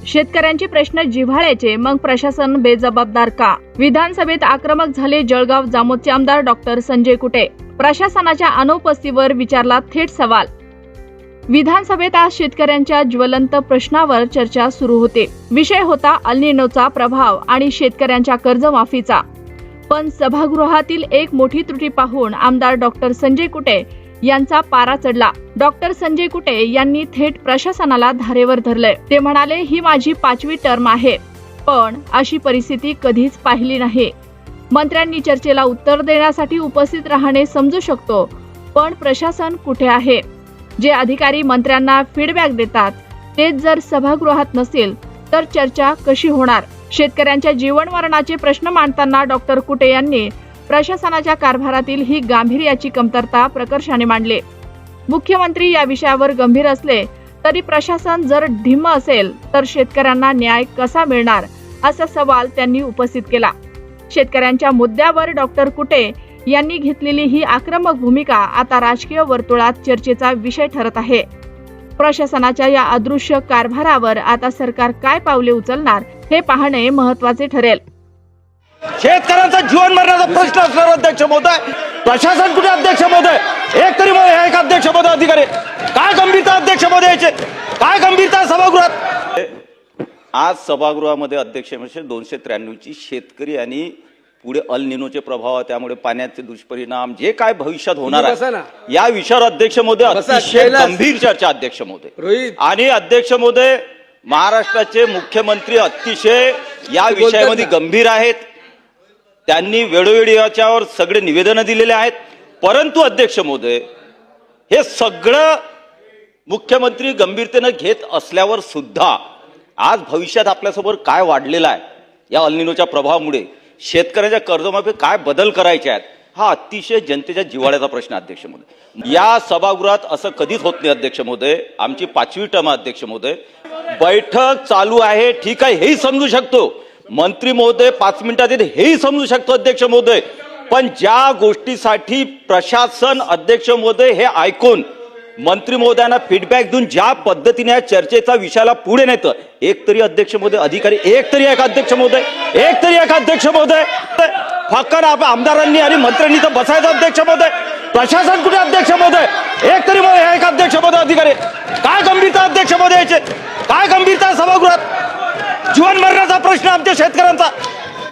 शेतकऱ्यांचे प्रश्न जिव्हाळ्याचे, मग प्रशासन बेजबाबदार का? विधानसभेत आक्रमक झाले जळगाव जामोदचे आमदार डॉक्टर संजय कुटे. प्रशासनाच्या अनुपस्थितीवर विचारला थेट सवाल. विधानसभेत आज शेतकऱ्यांच्या ज्वलंत प्रश्नावर चर्चा सुरू होते. विषय होता अल निनोचा प्रभाव आणि शेतकऱ्यांच्या कर्जमाफीचा. पण सभागृहातील एक मोठी त्रुटी पाहून आमदार डॉक्टर संजय कुटे यांचा पारा चढला. डॉक्टर संजय कुटे यांनी थेट प्रशासनाला धारेवर धरले. ते म्हणाले, ही माझी 5वी टर्म आहे, पण अशी परिस्थिती कधीच पाहिली नाही. मंत्र्यांनी चर्चेला उत्तर देण्यासाठी उपस्थित राहणे समजू शकतो, पण प्रशासन कुठे आहे? जे अधिकारी मंत्र्यांना फीडबॅक देतात तेच जर सभागृहात नसेल तर चर्चा कशी होणार? शेतकऱ्यांच्या जीवन मरणाचे प्रश्न मांडताना डॉक्टर कुटे यांनी प्रशासनाच्या कारभारातील ही गांभीर्याची कमतरता प्रकर्षाने मांडली. मुख्यमंत्री या विषयावर गंभीर असले तरी प्रशासन जर ढिम्म असेल तर शेतकऱ्यांना न्याय कसा मिळणार, असा सवाल त्यांनी उपस्थित केला. शेतकऱ्यांच्या मुद्द्यावर डॉक्टर कुटे यांनी घेतलेली ही आक्रमक भूमिका आता राजकीय वर्तुळात चर्चेचा विषय ठरत आहे. प्रशासनाच्या या अदृश्य कारभारावर आता सरकार काय पावले उचलणार हे पाहणे महत्त्वाचे ठरेल. शेतकऱ्यांचा जीवन मरणाचा प्रश्न असणार अध्यक्ष महोदय, प्रशासन कुठे अध्यक्ष महोदय? एक तरी एक अध्यक्ष महोदय अधिकारी काय गंभीरता अध्यक्ष महोदयाचे, काय गंभीरता सभागृहात? आज सभागृहामध्ये अध्यक्ष 293ची शेतकरी आणि पुढे अल निनोचे प्रभाव, त्यामुळे पाण्याचे दुष्परिणाम जे काय भविष्यात होणार आहे या विषयावर अध्यक्ष महोदय अतिशय गंभीर चर्चा अध्यक्ष महोदय. आणि अध्यक्ष महोदय, महाराष्ट्राचे मुख्यमंत्री अतिशय या विषयामध्ये गंभीर आहेत. त्यांनी वेळोवेळी याच्यावर सगळे निवेदन दिलेले आहेत. परंतु अध्यक्ष महोदय, हे सगळं मुख्यमंत्री गंभीरतेने घेत असल्यावर सुद्धा आज भविष्यात आपल्यासमोर काय वाढलेला आहे या अल निनोच्या प्रभावामुळे, शेतकऱ्यांच्या कर्जमाफी काय बदल करायचे आहेत, हा अतिशय जनतेच्या जिव्हाळ्याचा प्रश्न अध्यक्ष महोदय. या सभागृहात असं कधीच होत नाही अध्यक्ष महोदय. आमची 5वी टर्म अध्यक्ष महोदय. बैठक चालू आहे, ठीक आहे, हेही समजू शकतो. मंत्री महोदय 5 मिनिटात येते हेही समजू शकतो अध्यक्ष महोदय. पण ज्या गोष्टीसाठी प्रशासन अध्यक्ष महोदय हे ऐकून मंत्री महोदयांना फीडबॅक देऊन ज्या पद्धतीने या चर्चेचा विषयाला पुढे नेतं, एक तरी अध्यक्ष महोदय अधिकारी, एक तरी एक अध्यक्ष महोदय, एक तरी एक अध्यक्ष महोदय. फक्त आमदारांनी आणि मंत्र्यांनी तर बसायचं अध्यक्ष महोदय. प्रशासन कुठे अध्यक्ष महोदय? एक तरी एक अध्यक्ष महोदय अधिकारी काय गंभीरता अध्यक्ष महोदयाचे, काय गंभीरता सभागृहात? जीवन मरणाचा प्रश्न आमच्या शेतकऱ्यांचा